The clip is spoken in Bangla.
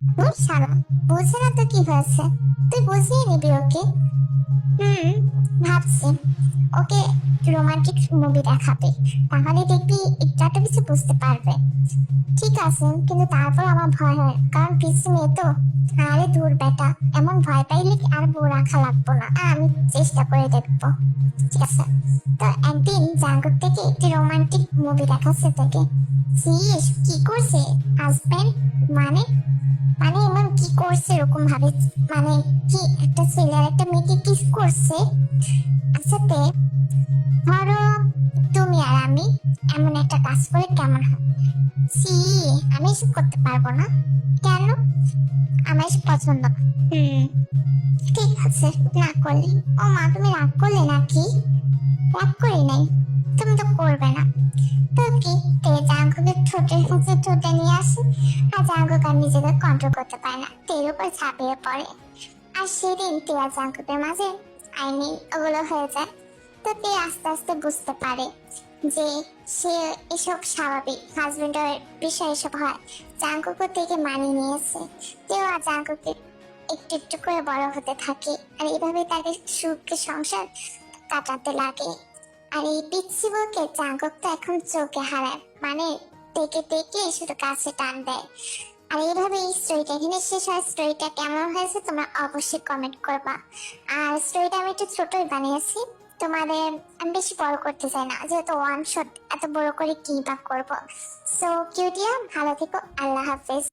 তোর শালা বুঝে না তো কি হয়েছে, তুই বুঝিয়ে নিবি ওকে। ভাবছি ওকে রোমান্টিক মুভি দেখাবে, তাহলে দেখবি একটু কিছু বুঝতে পারবে। ঠিক আছে, কিন্তু তারপর আমার ভয় হয়, কারণ পিছু মেয়ে তো। আরে দূর বেটা, এমন ভয় পাইলে কি আর বউ রাখা লাগবো না, আমি চেষ্টা করে দেখবো। ঠিক আছে, তো একদিন জাঙ্গুক থেকে একটি রোমান্টিক মুভি দেখাচ্ছে তোকে। কি করছে হাজবেন্ড, মানে মানে এমন কি করছে এরকম ভাবে, মানে কি একটা ছেলে আর একটা মেয়েকে কিস করছে। আচ্ছা ধরো তুমি আর আমি এমন একটা কাজ করে কেমন হয়? সি, আমি এসব করতে পারবো না। কেন? আমার এসব পছন্দ না। হুম, ঠিক আছে, না করলে। ও মা, তুমি রাগ করলে নাকি? রাগ করি নাই, তুমি তো করবে না। তো কি, তে জাঙ্কুকে ঠোঁটের কাছে ঠোঁটে নিয়ে আসে, আর জাঙ্কুক আর নিজেকে কন্ট্রোল করতে পারে না, তের উপর ঝাঁপিয়ে পড়ে। আর সেদিন তে আর জাঙ্কুকের মাঝে ওগুলো হয়ে যায়। তো তে আস্তে আস্তে বুঝতে পারে যে সে এসব স্বাভাবিক, হাজবেন্ডের বিষয় এসব হয়। জাঙ্কুকও থেকে মানিয়ে নিয়েছে। তেও আর জাঙ্কুকে একটু একটু করে বড় হতে থাকে, আর এইভাবে তাদের সুখে সংসার কাটাতে লাগে। আর এই পিচ্ছি বউকে জাঙ্কুক তো এখন চোখে হারায়, মানে দেখে দেখে শুধু কাছে টান দেয়। আর এইভাবে এই স্টোরিটা এখানে শেষ হয়। স্টোরিটা কেমন হয়েছে তোমরা অবশ্যই কমেন্ট করবা। আর স্টোরিটা আমি একটু ছোটই বানিয়েছি তোমাদের, আমি বেশি বড় করতে চাই না, যেহেতু ওয়ান শট এত বড় করে কি বা করবো। সো কিউটিয়া, ভালো থেকো, আল্লাহ হাফেজ।